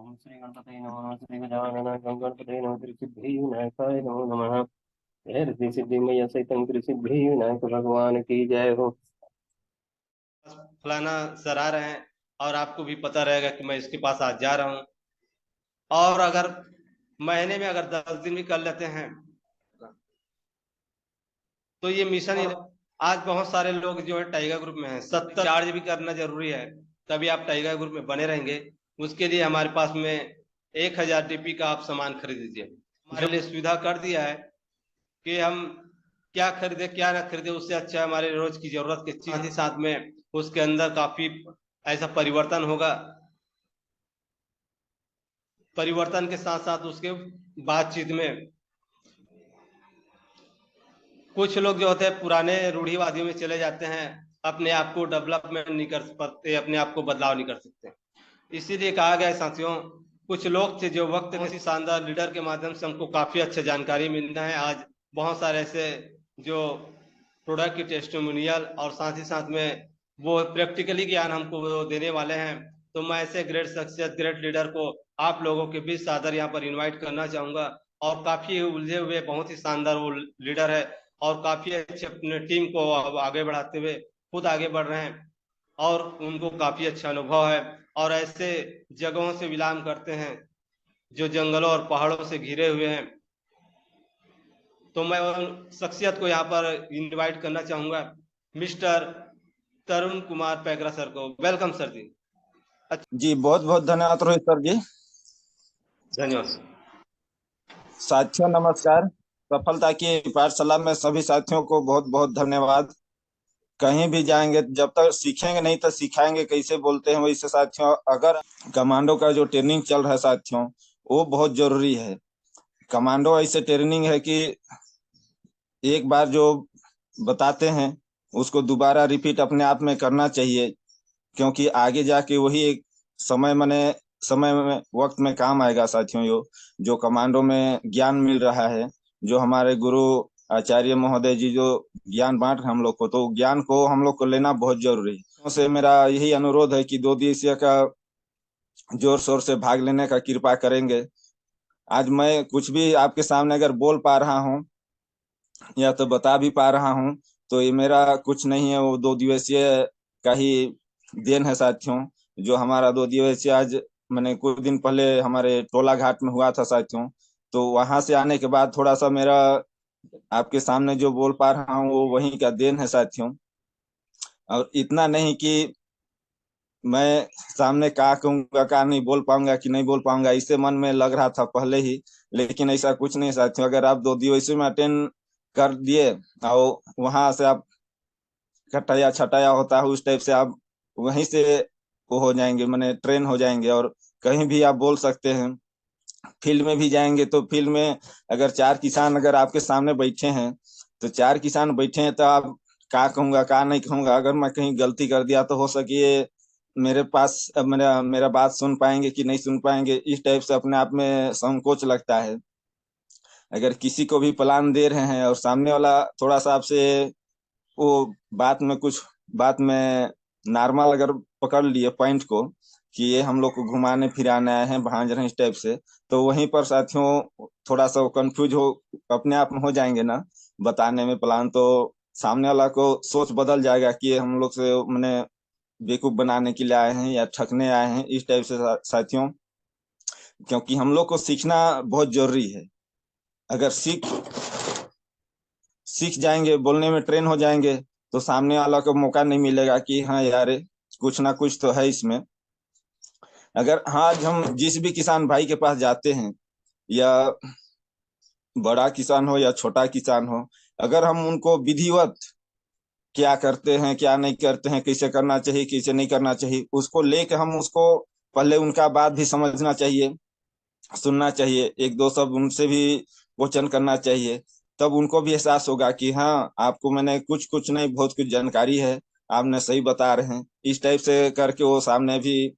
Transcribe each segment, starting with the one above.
ओम श्री गणपते नमः श्री गजानन गणपते नमः त्रिसिद्धि विनायकाय नमो नमः। जय रिद्धि सिद्धि मैया सहितं त्रिसिद्धि विनायक भगवान की जय हो। फलाना सर आ रहे हैं और आपको भी पता रहेगा कि मैं इसके पास आज जा रहा हूँ। और अगर महीने में अगर 10 दिन भी कर लेते हैं तो ये मिशन ही आज बहुत सारे लोग जो है टाइगर ग्रुप में हैं। 70 चार्ज भी करना जरूरी है, तभी आप टाइगर ग्रुप में बने रहेंगे। उसके लिए हमारे पास में 1000 DP का आप सामान खरीद लीजिए। हमारे लिए सुविधा कर दिया है कि हम क्या खरीदे क्या ना खरीदे, उससे अच्छा हमारे रोज की जरूरत के चीज ही साथ में उसके अंदर काफी ऐसा परिवर्तन होगा। परिवर्तन के साथ साथ उसके बातचीत में कुछ लोग जो होते हैं पुराने रूढ़िवादियों में चले जाते हैं, अपने आप को डेवलपमेंट नहीं कर सकते, अपने आप को बदलाव नहीं कर सकते। इसीलिए कहा गया है साथियों, कुछ लोग थे जो वक्त किसी शानदार लीडर के माध्यम से हमको काफी अच्छा जानकारी मिलता है। आज बहुत सारे ऐसे जो प्रोडक्ट की टेस्टिमोनियल और साथ ही साथ में वो प्रैक्टिकली ज्ञान हमको वो देने वाले हैं। तो मैं ऐसे ग्रेट शख्सियत ग्रेट लीडर को आप लोगों के बीच सादर यहाँ पर इनवाइट करना चाहूंगा। और काफी उलझे हुए बहुत ही शानदार वो लीडर है और काफी अच्छे अपने टीम को आगे बढ़ाते हुए खुद आगे बढ़ रहे हैं और उनको काफी अच्छा अनुभव है और ऐसे जगहों से बिलोंग करते हैं जो जंगलों और पहाड़ों से घिरे हुए हैं। तो मैं उन शख्सियत को यहाँ पर इनवाइट करना चाहूंगा, मिस्टर तरुण कुमार पैकरा सर को। वेलकम सर जी। जी बहुत बहुत धन्यवाद रोहित सर जी। धन्यवाद। साथियों नमस्कार। सफलता की पाठशाला में सभी साथियों को बहुत बहुत धन्यवाद। कहीं भी जाएंगे जब तक सीखेंगे नहीं तो सिखाएंगे कैसे बोलते हैं वैसे साथियों। अगर कमांडो का जो ट्रेनिंग चल रहा है साथियों, वो बहुत जरूरी है। कमांडो ऐसे ट्रेनिंग है कि एक बार जो बताते हैं उसको दोबारा रिपीट अपने आप में करना चाहिए, क्योंकि आगे जाके वही एक समय में वक्त में काम आएगा साथियों। जो कमांडो में ज्ञान मिल रहा है, जो हमारे गुरु आचार्य महोदय जी जो ज्ञान बांट रहे हैं हम लोग को, तो ज्ञान को हम लोग को लेना बहुत जरूरी है। तो से मेरा यही अनुरोध है कि 2 दिवसीय का जोर शोर से भाग लेने का कृपा करेंगे। आज मैं कुछ भी आपके सामने अगर बोल पा रहा हूँ या तो बता भी पा रहा हूँ, तो ये मेरा कुछ नहीं है, वो 2 दिवसीय का ही देन है साथियों। जो हमारा 2 दिवसीय आज मैंने कुछ दिन पहले हमारे टोला घाट में हुआ था साथियों, तो वहां से आने के बाद थोड़ा सा मेरा आपके सामने जो बोल पा रहा हूँ वो वहीं का देन है साथियों। और इतना नहीं कि मैं सामने का कहूंगा का नहीं बोल पाऊंगा कि नहीं बोल पाऊंगा, इससे मन में लग रहा था पहले ही। लेकिन ऐसा कुछ नहीं साथियों, अगर आप 2 दिवसीय में अटेंड कर दिए और वहां से आप कटाया छटाया होता है उस टाइप से आप वहीं से वो हो जाएंगे, मैंने ट्रेन हो जाएंगे और कहीं भी आप बोल सकते हैं। फील्ड में भी जाएंगे तो फील्ड में अगर 4 किसान अगर आपके सामने बैठे हैं, तो 4 किसान बैठे हैं तो आप का कहूंगा का नहीं कहूंगा, अगर मैं कहीं गलती कर दिया तो हो सके मेरे पास अब मेरा मेरा बात सुन पाएंगे कि नहीं सुन पाएंगे, इस टाइप से अपने आप में संकोच लगता है। अगर किसी को भी प्लान दे रहे हैं और सामने वाला थोड़ा सा आपसे वो बात में नॉर्मल अगर पकड़ लिए पॉइंट को कि ये हम लोग को घुमाने फिराने आए हैं भांज रहे हैं इस टाइप से, तो वहीं पर साथियों थोड़ा सा वो कंफ्यूज हो अपने आप में हो जाएंगे ना बताने में प्लान, तो सामने वाला को सोच बदल जाएगा कि ये हम लोग से मैंने बेवकूफ बनाने के लिए आए हैं या ठगने आए हैं इस टाइप से साथियों। क्योंकि हम लोग को सीखना बहुत जरूरी है। अगर सीख जाएंगे बोलने में ट्रेन हो जाएंगे तो सामने वाला को मौका नहीं मिलेगा कि हाँ यार कुछ ना कुछ तो है इसमें। अगर हाँ आज हम जिस भी किसान भाई के पास जाते हैं, या बड़ा किसान हो या छोटा किसान हो, अगर हम उनको विधिवत क्या करते हैं क्या नहीं करते हैं, कैसे करना चाहिए कैसे नहीं करना चाहिए, उसको लेके हम उसको पहले उनका बात भी समझना चाहिए, सुनना चाहिए, एक दो शब्द उनसे भी क्वेश्चन करना चाहिए। तब उनको भी एहसास होगा कि हाँ आपको मैंने कुछ कुछ नहीं बहुत कुछ जानकारी है, आपने सही बता रहे हैं। इस टाइप से करके वो सामने भी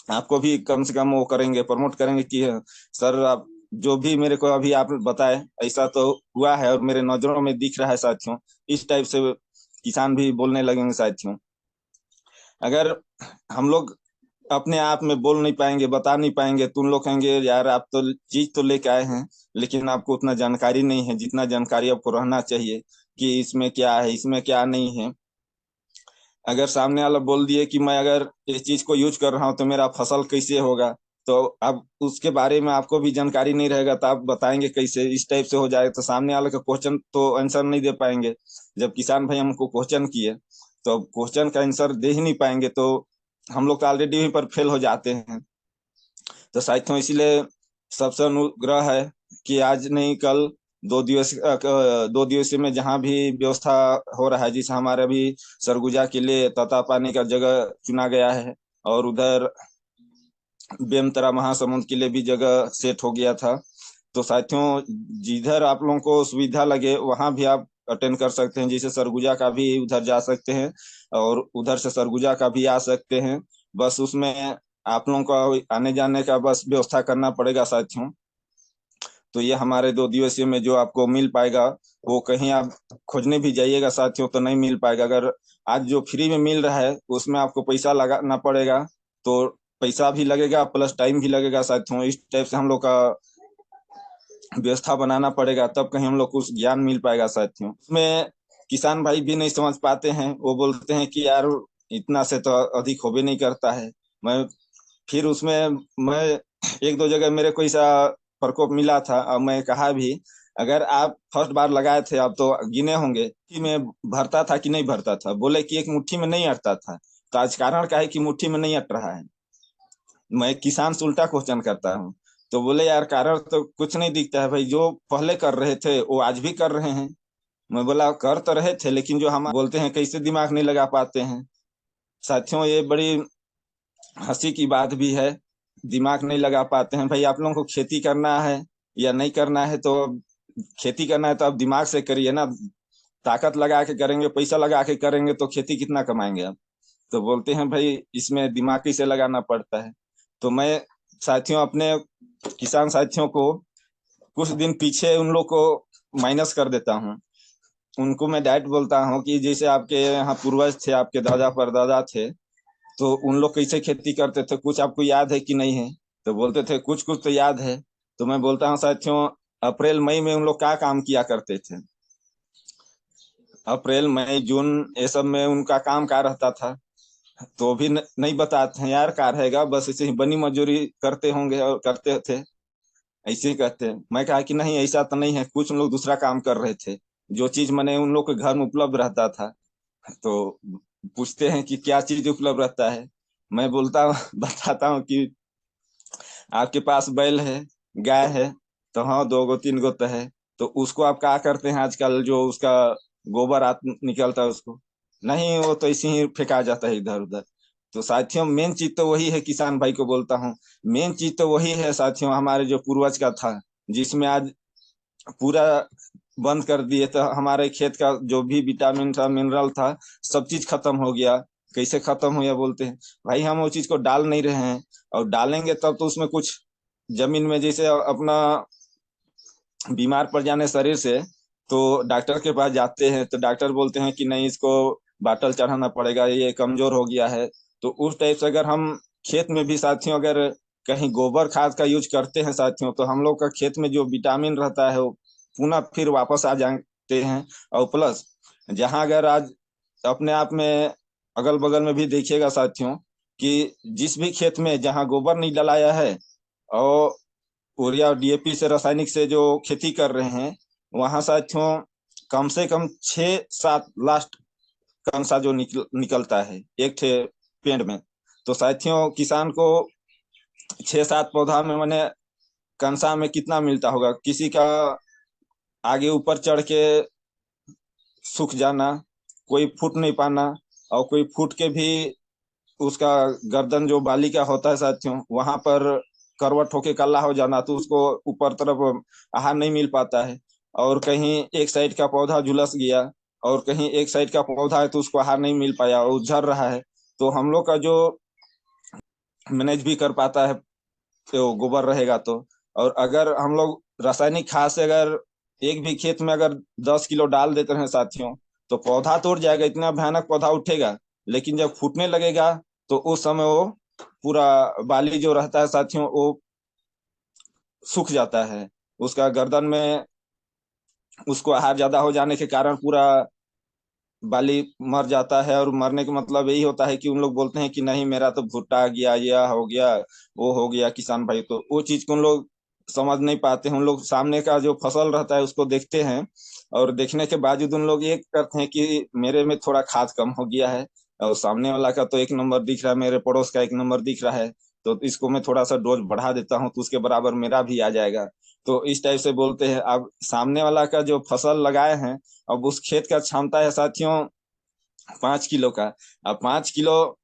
आपको भी कम से कम वो करेंगे, प्रमोट करेंगे कि सर आप जो भी मेरे को अभी आप बताए ऐसा तो हुआ है और मेरे नजरों में दिख रहा है साथियों। इस टाइप से किसान भी बोलने लगेंगे साथियों। अगर हम लोग अपने आप में बोल नहीं पाएंगे, बता नहीं पाएंगे, तो उन लोग कहेंगे यार आप तो चीज तो लेके आए हैं लेकिन आपको उतना जानकारी नहीं है जितना जानकारी आपको रहना चाहिए कि इसमें क्या है, इसमें क्या नहीं है। अगर सामने वाला बोल दिए कि मैं अगर इस चीज को यूज कर रहा हूँ तो मेरा फसल कैसे होगा, तो अब उसके बारे में आपको भी जानकारी नहीं रहेगा तो आप बताएंगे कैसे, इस टाइप से हो जाए तो सामने वाले का क्वेश्चन तो आंसर नहीं दे पाएंगे। जब किसान भाई हमको क्वेश्चन किए तो अब क्वेश्चन का आंसर दे ही नहीं पाएंगे तो हम लोग तो ऑलरेडी वहीं पर फेल हो जाते हैं। तो साथियों इसीलिए सबसे अनुग्रह है कि आज नहीं कल 2 दिवसीय में जहाँ भी व्यवस्था हो रहा है, जिसे हमारे अभी सरगुजा के लिए ततापानी का जगह चुना गया है और उधर बेमतरा महासमुंद के लिए भी जगह सेट हो गया था। तो साथियों जिधर आप लोगों को सुविधा लगे वहां भी आप अटेंड कर सकते हैं, जैसे सरगुजा का भी उधर जा सकते हैं और उधर से सरगुजा का भी आ सकते हैं। बस उसमें आप लोगों को आने जाने का बस व्यवस्था करना पड़ेगा साथियों। तो ये हमारे 2 दिवसीय में जो आपको मिल पाएगा वो कहीं आप खोजने भी जाइएगा साथियों तो नहीं मिल पाएगा। अगर आज जो फ्री में मिल रहा है उसमें आपको पैसा लगाना पड़ेगा, तो पैसा भी लगेगा प्लस टाइम भी लगेगा साथियों। इस टाइप से हम लोग का व्यवस्था बनाना पड़ेगा, तब कहीं हम लोग को उस ज्ञान मिल पाएगा साथियों। उसमें किसान भाई भी नहीं समझ पाते हैं, वो बोलते हैं कि यार इतना से तो अधिक हो भी नहीं करता है। मैं फिर उसमें मैं एक दो जगह मेरे को ऐसा प्रकोप मिला था और मैं कहा भी अगर आप फर्स्ट बार लगाए थे आप तो गिने होंगे कि मैं भरता था कि नहीं भरता था। बोले कि एक मुट्ठी में नहीं अटता था। तो आज कारण क्या है कि मुट्ठी में नहीं अट रहा है। मैं किसान से उल्टा क्वेश्चन करता हूँ तो बोले यार कारण तो कुछ नहीं दिखता है भाई, जो पहले कर रहे थे वो आज भी कर रहे हैं। मैं बोला कर तो रहे थे लेकिन जो हम बोलते हैं कैसे दिमाग नहीं लगा पाते हैं। साथियों ये बड़ी हंसी की बात भी है, दिमाग नहीं लगा पाते हैं। भाई आप लोगों को खेती करना है या नहीं करना है तो खेती करना है तो आप दिमाग से करिए ना। ताकत लगा के करेंगे, पैसा लगा के करेंगे तो खेती कितना कमाएंगे आप। तो बोलते हैं भाई इसमें दिमाग कैसे लगाना पड़ता है। तो मैं साथियों अपने किसान साथियों को कुछ दिन पीछे उन लोग को माइनस कर देता हूँ। उनको मैं डायरेक्ट बोलता हूँ कि जैसे आपके यहाँ पूर्वज थे, आपके दादा परदादा थे, तो उन लोग कैसे खेती करते थे कुछ आपको याद है कि नहीं है। तो बोलते थे कुछ कुछ तो याद है। तो मैं बोलता हूँ साथियों अप्रैल मई में उन लोग क्या काम किया करते थे। अप्रैल मई जून ये सब में उनका काम क्या रहता था तो भी नहीं बताते हैं यार क्या रहेगा, बस ऐसे ही बनी मजदूरी करते होंगे और करते थे ऐसे ही कहते हैं। मैं कहा कि नहीं ऐसा तो नहीं है, कुछ लोग दूसरा काम कर रहे थे जो चीज मैंने उन लोग के घर में उपलब्ध रहता था। तो पूछते हैं कि क्या चीज उपलब्ध रहता है। मैं बोलता हूँ बताता हूँ कि आपके पास बैल है, गाय है, तो हाँ 2 गो 3 गो तो है। तो उसको आप क्या करते हैं आजकल जो उसका गोबर निकलता है उसको, नहीं वो तो ऐसे ही फेंका जाता है इधर उधर। तो साथियों मेन चीज तो वही है, किसान भाई को बोलता हूँ मेन चीज तो वही है साथियों, हमारे जो पूर्वज का था जिसमें आज पूरा बंद कर दिए तो हमारे खेत का जो भी विटामिन था मिनरल था सब चीज खत्म हो गया। कैसे खत्म हो गया बोलते हैं भाई हम वो चीज को डाल नहीं रहे हैं, और डालेंगे तब तो उसमें कुछ जमीन में जैसे अपना बीमार पड़ जाने शरीर से तो डॉक्टर के पास जाते हैं तो डॉक्टर बोलते हैं कि नहीं इसको बाटल चढ़ाना पड़ेगा, ये कमजोर हो गया है। तो उस टाइप से अगर हम खेत में भी साथियों अगर कहीं गोबर खाद का यूज करते हैं साथियों तो हम लोग का खेत में जो विटामिन रहता है वो पुनः फिर वापस आ जाते हैं। और प्लस जहां अगर आज अपने आप में अगल बगल में भी देखिएगा साथियों कि जिस भी खेत में जहां गोबर नहीं डलाया है और यूरिया और डीएपी से रासायनिक से जो खेती कर रहे हैं वहां साथियों कम से कम 6-7 लास्ट कंसा जो निकलता है एक थे पेड़ में। तो साथियों किसान को 6-7 पौधा में मैंने कंसा में कितना मिलता होगा, किसी का आगे ऊपर चढ़ के सूख जाना, कोई फूट नहीं पाना, और कोई फूट के भी उसका गर्दन जो बाली का होता है साथियों वहां पर करवट होके काला हो जाना, तो उसको ऊपर तरफ आहार नहीं मिल पाता है। और कहीं एक साइड का पौधा झुलस गया और कहीं एक साइड का पौधा है तो उसको आहार नहीं मिल पाया और झड़ रहा है। तो हम लोग का जो मैनेज भी कर पाता है तो गोबर रहेगा तो। और अगर हम लोग रासायनिक खाद से अगर एक भी खेत में अगर 10 किलो डाल देते हैं साथियों तो पौधा तो उठ जाएगा, इतना भयानक पौधा उठेगा, लेकिन जब फूटने लगेगा तो उस समय वो पूरा बाली जो रहता है साथियों वो सूख जाता है। उसका गर्दन में उसको आहार ज्यादा हो जाने के कारण पूरा बाली मर जाता है। और मरने का मतलब यही होता है कि उन लोग बोलते हैं कि नहीं मेरा तो भुट्टा आ गया, यह हो गया, वो हो गया किसान भाई। तो वो चीज को उन लोग समझ नहीं पाते हैं। उन लोग सामने का जो फसल रहता है उसको देखते हैं, और देखने के बावजूद उन लोग ये करते हैं कि मेरे में थोड़ा खाद कम हो गया है, और सामने वाला का तो 1 नंबर दिख रहा है, मेरे पड़ोस का 1 नंबर दिख रहा है, तो इसको मैं थोड़ा सा डोज बढ़ा देता हूँ तो उसके बराबर मेरा भी आ जाएगा। तो इस टाइप से बोलते हैं। अब सामने वाला का जो फसल लगाए हैं, अब उस खेत का क्षमता है साथियों 5 किलो का। अब 5 किलो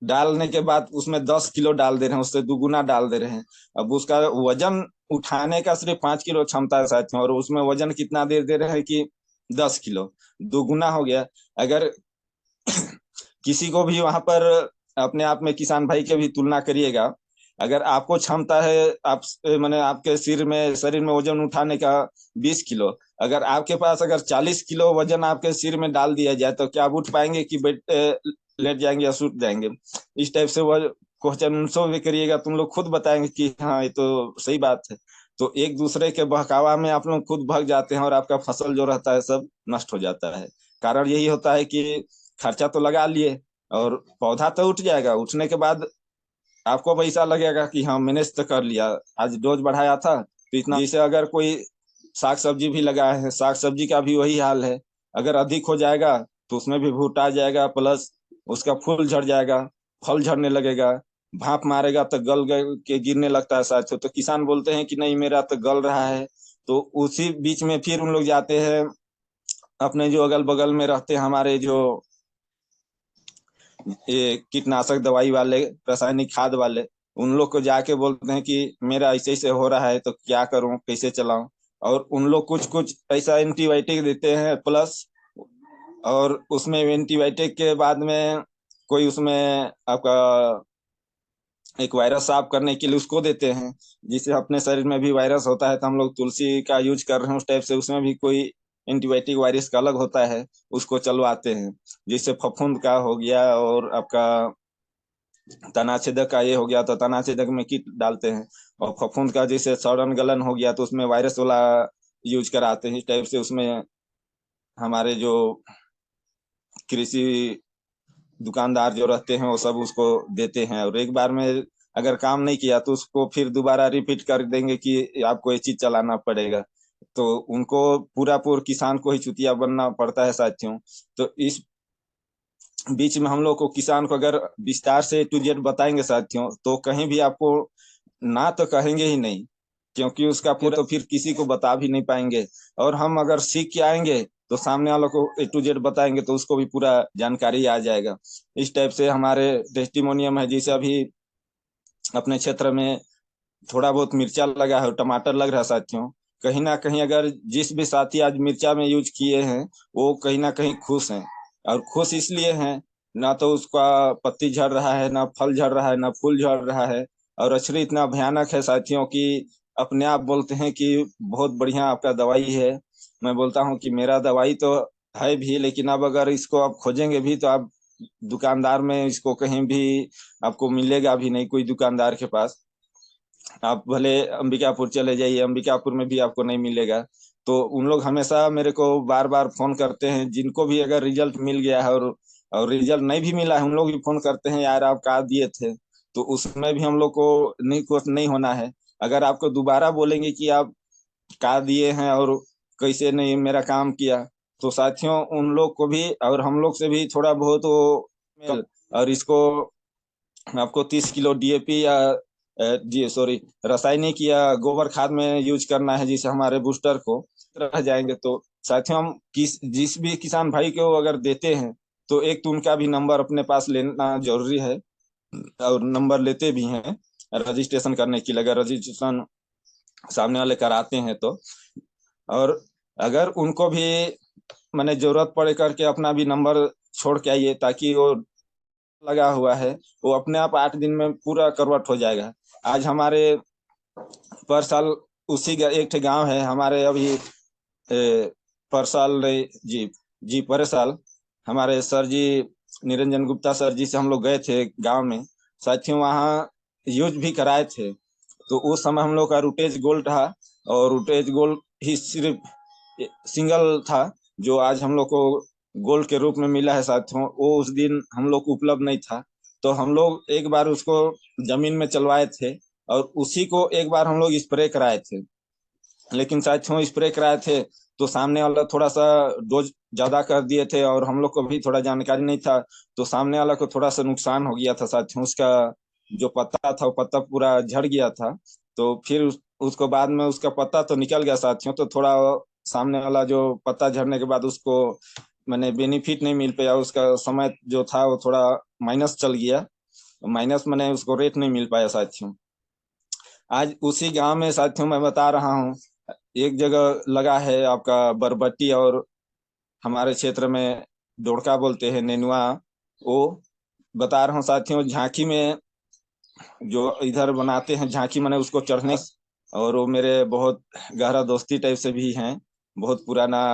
डालने के बाद उसमें 10 किलो डाल दे रहे हैं, उससे दुगुना डाल दे रहे हैं। अब उसका वजन उठाने का सिर्फ 5 किलो क्षमता है साथियों, और उसमें वजन कितना दे दे रहे हैं कि 10 किलो, दुगुना हो गया। अगर किसी को भी वहां पर अपने आप में किसान भाई के भी तुलना करिएगा, अगर आपको क्षमता है आप मैंने आपके शरीर में वजन उठाने का 20 किलो, अगर आपके पास अगर 40 किलो वजन आपके सिर में डाल दिया जाए तो क्या आप उठ पाएंगे कि लेट जाएंगे या सूट जाएंगे? इस टाइप से वह क्वेश्चन उनसे भी करिएगा, तुम लोग खुद बताएंगे कि हाँ ये तो सही बात है। तो एक दूसरे के बहकावा में आप लोग खुद भाग जाते हैं और आपका फसल जो रहता है सब नष्ट हो जाता है। कारण यही होता है कि खर्चा तो लगा लिए और पौधा तो उठ जाएगा, उठने के बाद आपको पैसा लगेगा कि हाँ मैंने तो कर लिया, आज डोज बढ़ाया था तो इतना। जैसे अगर कोई साग सब्जी भी लगाए हैं, साग सब्जी का भी वही हाल है। अगर अधिक हो जाएगा तो उसमें भी भूटा जाएगा, प्लस उसका फूल झड़ जाएगा, फल झड़ने लगेगा, भाप मारेगा तो गल गल के गिरने लगता है साथियों। तो किसान बोलते हैं कि नहीं मेरा तो गल रहा है। तो उसी बीच में फिर उन लोग जाते हैं अपने जो अगल बगल में रहते हैं हमारे जो ये कीटनाशक दवाई वाले, रासायनिक खाद वाले, उन लोग को जाके बोलते हैं कि मेरा ऐसे ऐसे हो रहा है तो क्या करूं, कैसे चलाऊं। और उन लोग कुछ कुछ ऐसा एंटीबायोटिक देते हैं प्लस, और उसमें एंटीबायोटिक के बाद में कोई उसमें आपका एक वायरस साफ करने के लिए उसको देते हैं। जिससे अपने शरीर में भी वायरस होता है तो हम लोग तुलसी का यूज कर रहे हैं उस टाइप से, उसमें भी कोई एंटीबायोटिक वायरस का अलग होता है, उसको चलवाते हैं। जिससे फफूंद का हो गया और आपका तनाछेदक का ये हो गया तो तनाछेदक में कीट डालते हैं। और फफूंद का जैसे सड़न गलन हो गया तो उसमें वायरस वाला यूज कराते हैं। इस टाइप से उसमें हमारे जो कृषि दुकानदार जो रहते हैं वो सब उसको देते हैं, और एक बार में अगर काम नहीं किया तो उसको फिर दोबारा रिपीट कर देंगे कि आपको ये चीज चलाना पड़ेगा। तो उनको पूरा पूरा किसान को ही चुतिया बनना पड़ता है साथियों। तो इस बीच में हम लोग को किसान को अगर विस्तार से टू जेड बताएंगे साथियों तो कहीं भी आपको ना तो कहेंगे ही नहीं, क्योंकि उसका पूरा तो फिर किसी को बता भी नहीं पाएंगे। और हम अगर सीख के आएंगे तो सामने वालों को ए टू जेड बताएंगे तो उसको भी पूरा जानकारी आ जाएगा। इस टाइप से हमारे टेस्टिमोनियम है। जैसे अभी अपने क्षेत्र में थोड़ा बहुत मिर्चा लगा है, टमाटर लग रहा है साथियों, कहीं ना कहीं अगर जिस भी साथी आज मिर्चा में यूज किए हैं वो कहीं ना कहीं खुश हैं। और खुश इसलिए हैं, ना तो उसका पत्ती झड़ रहा है, ना फल झड़ रहा है, ना फूल झड़ रहा है। और अछली इतना भयानक है साथियों कि अपने आप बोलते हैं कि बहुत बढ़िया आपका दवाई है। मैं बोलता हूँ कि मेरा दवाई तो है भी, लेकिन अब अगर इसको आप खोजेंगे भी तो आप दुकानदार में इसको कहीं भी आपको मिलेगा भी नहीं, कोई दुकानदार के पास। आप भले अंबिकापुर चले जाइए, अंबिकापुर में भी आपको नहीं मिलेगा। तो उन लोग हमेशा मेरे को बार बार फोन करते हैं, जिनको भी अगर रिजल्ट मिल गया है और रिजल्ट नहीं भी मिला है उन लोग भी फोन करते हैं यार आप कहा दिए थे। तो उसमें भी हम लोग को नहीं कुछ नहीं होना है। अगर आपको दोबारा बोलेंगे कि आप कहा दिए हैं और कैसे नहीं मेरा काम किया, तो साथियों उन लोग को भी और हम लोग से भी थोड़ा बहुत वो, और इसको आपको 30 किलो डीएपी या जी सॉरी रासायनिक या गोबर खाद में यूज करना है, जिसे हमारे बूस्टर को रह जाएंगे। तो साथियों हम जिस भी किसान भाई को अगर देते हैं तो एक तो उनका भी नंबर अपने पास लेना जरूरी है, और नंबर लेते भी हैं रजिस्ट्रेशन करने के लिए, अगर रजिस्ट्रेशन सामने वाले कराते हैं तो। और अगर उनको भी मैंने जरूरत पड़े करके अपना भी नंबर छोड़ के आइए, ताकि वो लगा हुआ है वो अपने आप 8 दिन में पूरा करवट हो जाएगा। आज हमारे पर साल उसी का एक गांव है हमारे अभी पर साल जी जी पर साल हमारे सर जी निरंजन गुप्ता सर जी से हम लोग गए थे गांव में। साथियों वहाँ यूज भी कराए थे। तो उस समय हम लोग का रूटेज गोल्ड था, और रूटेज गोल्ड ही सिर्फ सिंगल था जो आज हम लोग को गोल्ड के रूप में मिला है साथियों। वो उस दिन हम लोग को उपलब्ध नहीं था, तो हम लोग एक बार उसको जमीन में चलवाए थे, और उसी को एक बार हम लोग स्प्रे कराए थे। लेकिन साथियों स्प्रे कराए थे तो सामने वाला थोड़ा सा डोज ज्यादा कर दिए थे, और हम लोग को भी थोड़ा जानकारी नहीं था, तो सामने वाला को थोड़ा सा नुकसान हो गया था साथियों। उसका जो पत्ता था वो पत्ता पूरा झड़ गया था। तो फिर उसको बाद में उसका पत्ता तो निकल गया साथियों, तो थोड़ा सामने वाला जो पत्ता झड़ने के बाद उसको मैंने बेनिफिट नहीं मिल पाया। उसका समय जो था वो थोड़ा माइनस चल गया, माइनस मैंने उसको रेट नहीं मिल पाया साथियों। आज उसी गांव में साथियों मैं बता रहा हूँ, एक जगह लगा है आपका बरबट्टी, और हमारे क्षेत्र में डोड़का बोलते हैं, नेनुआ। वो बता रहा हूँ साथियों, झांकी में जो इधर बनाते हैं झांकी, मैंने उसको चढ़ने, और वो मेरे बहुत गहरा दोस्ती टाइप से भी हैं, बहुत पुराना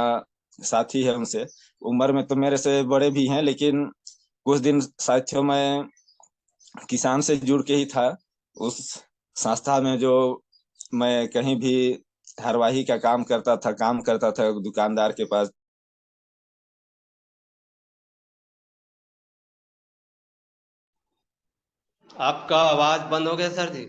साथी है उनसे। उम्र में तो मेरे से बड़े भी हैं, लेकिन कुछ दिन साथियों मैं किसान से जुड़ के ही था उस संस्था में, जो मैं कहीं भी हरवाही का काम करता था दुकानदार के पास। आपका आवाज बंद हो गया सर जी।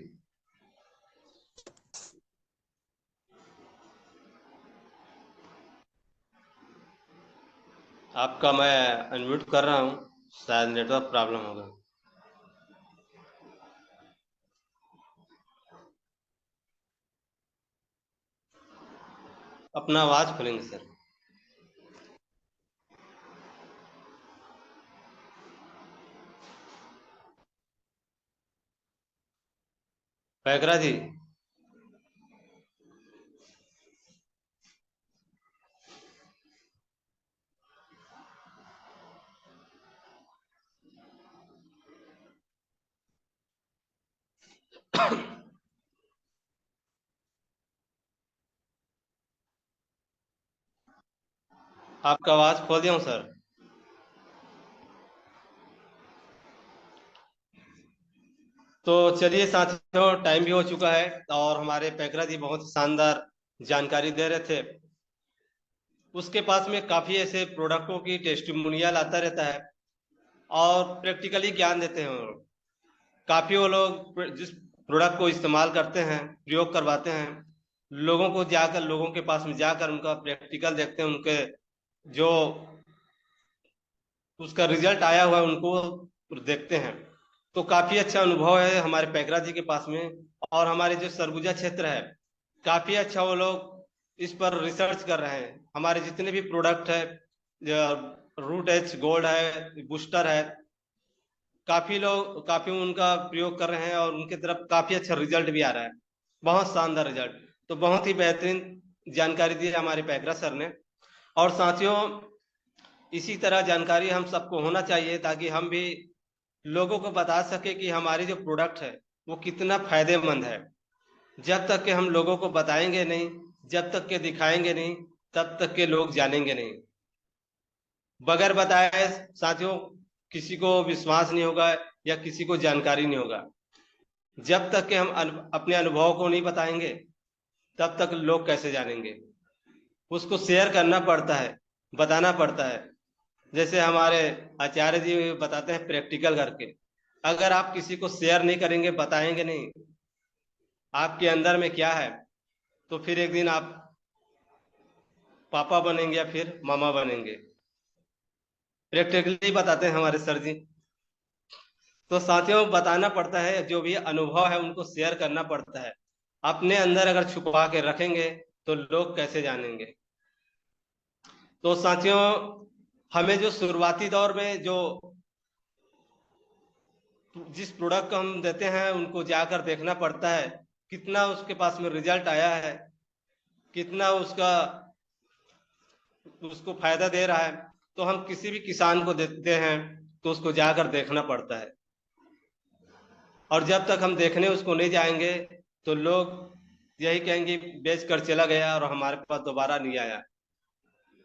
आपका मैं अनम्यूट कर रहा हूँ, शायद नेटवर्क प्रॉब्लम होगा। अपना आवाज खोलेंगे सर। पैकरा जी, आपका आवाज खोल दिया हूँ सर। तो चलिए साथियों, टाइम भी हो चुका है और हमारे पैकरा जी बहुत शानदार जानकारी दे रहे थे। उसके पास में काफी ऐसे प्रोडक्टों की टेस्टिमोनियल आता रहता है और प्रैक्टिकली ज्ञान देते हैं वो लोग। काफी वो लोग जिस प्रोडक्ट को इस्तेमाल करते हैं, प्रयोग करवाते हैं, लोगों के पास में जाकर उनका प्रैक्टिकल देखते हैं, उनके जो उसका रिजल्ट आया हुआ है उनको देखते हैं। तो काफी अच्छा अनुभव है हमारे पैकरा जी के पास में। और हमारे जो सरगुजा क्षेत्र है, काफी अच्छा वो लोग इस पर रिसर्च कर रहे हैं। हमारे जितने भी प्रोडक्ट है, रूट एच गोल्ड है, बूस्टर है, काफी उनका प्रयोग कर रहे हैं और उनके तरफ काफी अच्छा रिजल्ट भी आ रहा है, बहुत शानदार रिजल्ट। तो बहुत ही बेहतरीन जानकारी दी है हमारे पैकरा सर ने। और साथियों, इसी तरह जानकारी हम सबको होना चाहिए ताकि हम भी लोगों को बता सके कि हमारी जो प्रोडक्ट है वो कितना फायदेमंद है। जब तक कि हम लोगों को बताएंगे नहीं, जब तक के दिखाएंगे नहीं, तब तक के लोग जानेंगे नहीं। बगैर बताए साथियों किसी को विश्वास नहीं होगा या किसी को जानकारी नहीं होगा। जब तक कि हम अपने अनुभव को नहीं बताएंगे, तब तक लोग कैसे जानेंगे। उसको शेयर करना पड़ता है, बताना पड़ता है। जैसे हमारे आचार्य जी बताते हैं प्रैक्टिकल करके, अगर आप किसी को शेयर नहीं करेंगे, बताएंगे नहीं आपके अंदर में क्या है, तो फिर एक दिन आप पापा बनेंगे या फिर मामा बनेंगे। प्रैक्टिकली बताते हैं हमारे सर जी। तो साथियों बताना पड़ता है, जो भी अनुभव है उनको शेयर करना पड़ता है। अपने अंदर अगर छुपा के रखेंगे तो लोग कैसे जानेंगे। तो साथियों, हमें जो शुरुआती दौर में जो जिस प्रोडक्ट को हम देते हैं उनको जाकर देखना पड़ता है कितना उसके पास में रिजल्ट आया है, कितना उसको फायदा दे रहा है। तो हम किसी भी किसान को देते हैं तो उसको जाकर देखना पड़ता है। और जब तक हम देखने उसको नहीं जाएंगे तो लोग यही कहेंगे बेच कर चला गया और हमारे पास दोबारा नहीं आया।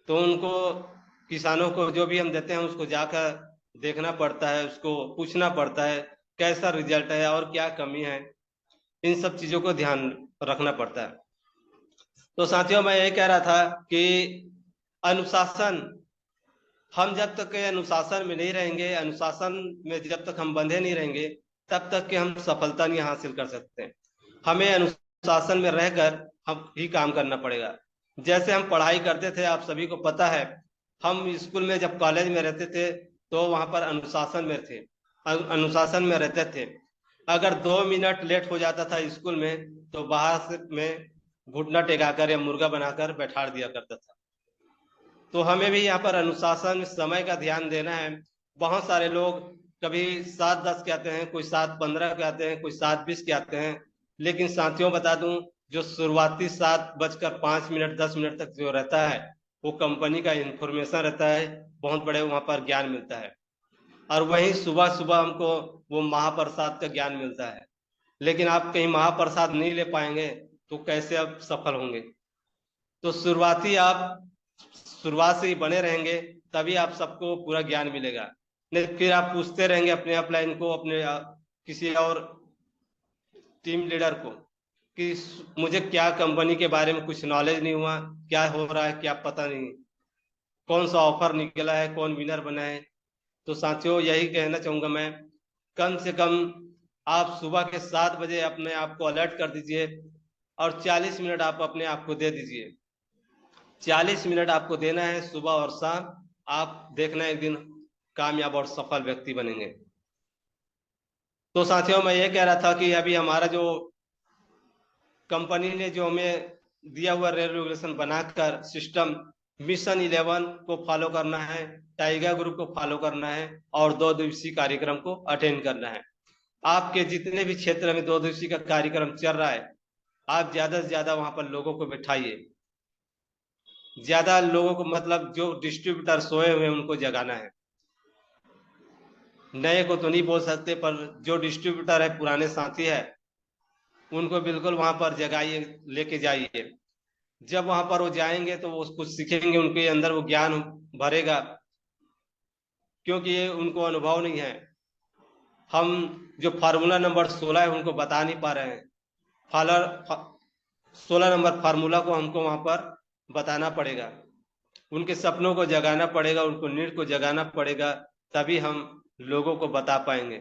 तो उनको, किसानों को जो भी हम देते हैं उसको जाकर देखना पड़ता है, उसको पूछना पड़ता है कैसा रिजल्ट है और क्या कमी है, इन सब चीजों को ध्यान रखना पड़ता है। तो साथियों, मैं ये कह रहा था कि अनुशासन, हम जब तक के अनुशासन में नहीं रहेंगे, अनुशासन में जब तक हम बंधे नहीं रहेंगे, तब तक के हम सफलता नहीं हासिल कर सकते। हमें अनुशासन में रहकर हम ही काम करना पड़ेगा। जैसे हम पढ़ाई करते थे, आप सभी को पता है, हम स्कूल में जब कॉलेज में रहते थे तो वहां पर अनुशासन में थे, अनुशासन में रहते थे। अगर 2 मिनट लेट हो जाता था स्कूल में तो बाहर से में घुटना टेकाकर या मुर्गा बनाकर बैठा दिया करता था। तो हमें भी यहाँ पर अनुशासन, समय का ध्यान देना है। बहुत सारे लोग कभी 7:10 के आते हैं, कोई 7:15 के आते हैं, कोई 7:20 के आते हैं, लेकिन साथियों बता दूं, जो शुरुआती 7:05 10 मिनट तक जो रहता है वो कंपनी का इंफॉर्मेशन रहता है, बहुत बड़े वहां पर ज्ञान मिलता है। और वहीं सुबह सुबह हमको वो महाप्रसाद का ज्ञान मिलता है। लेकिन आप कहीं महाप्रसाद नहीं ले पाएंगे तो कैसे आप सफल होंगे? तो शुरुआत से ही बने रहेंगे, तभी आप सबको पूरा ज्ञान मिलेगा। नहीं फिर आप पूछते रहेंगे अपने अपलाइन को, अपने किसी और टीम लीडर को कि मुझे क्या कंपनी के बारे में कुछ नॉलेज नहीं हुआ, क्या हो रहा है क्या पता नहीं, कौन सा ऑफर निकला है, कौन विनर बना है। तो साथियों, यही कहना चाहूंगा मैं, कम से कम आप सुबह के 7 बजे अपने आप को अलर्ट कर दीजिए और 40 मिनट आप अपने आप को दे दीजिए। 40 मिनट आपको देना है सुबह और शाम। आप देखना एक दिन कामयाब और सफल व्यक्ति बनेंगे। तो साथियों, मैं ये कह रहा था कि अभी हमारा जो कंपनी ने जो हमें दिया हुआ रेगुलेशन बनाकर सिस्टम, मिशन 11 को फॉलो करना है, टाइगर ग्रुप को फॉलो करना है और 2 दिवसीय कार्यक्रम को अटेंड करना है। आपके जितने भी क्षेत्र में 2 दिवसीय का कार्यक्रम चल रहा है, आप ज्यादा से ज्यादा वहां पर लोगों को बिठाइए। ज्यादा लोगों को, मतलब जो डिस्ट्रीब्यूटर सोए हुए उनको जगाना है। नए को तो नहीं बोल सकते, पर जो डिस्ट्रीब्यूटर है, पुराने साथी है, उनको बिल्कुल वहां पर जगाइए, लेके जाइए। जब वहां पर वो जाएंगे तो वो कुछ सीखेंगे, उनके अंदर वो ज्ञान भरेगा, क्योंकि ये उनको अनुभव नहीं है। हम जो फार्मूला नंबर 16 है उनको बता नहीं पा रहे हैं। 16 नंबर फार्मूला को हमको वहां पर बताना पड़ेगा, उनके सपनों को जगाना पड़ेगा, उनको नीड को जगाना पड़ेगा, तभी हम लोगों को बता पाएंगे।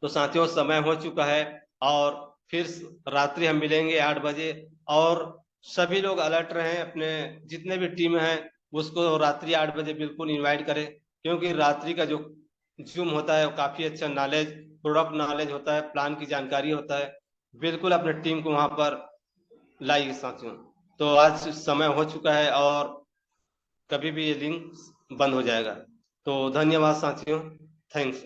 तो साथियों, समय हो चुका है और फिर रात्रि हम मिलेंगे 8 बजे। और सभी लोग अलर्ट रहें, अपने जितने भी टीम हैं उसको रात्रि 8 बजे बिल्कुल इनवाइट करें, क्योंकि रात्रि का जो जूम होता है वो काफी अच्छा नॉलेज, प्रोडक्ट नॉलेज होता है, प्लान की जानकारी होता है। बिल्कुल अपने टीम को वहां पर लाइए साथियों। तो आज समय हो चुका है और कभी भी ये लिंक बंद हो जाएगा। तो धन्यवाद साथियों, थैंक्स।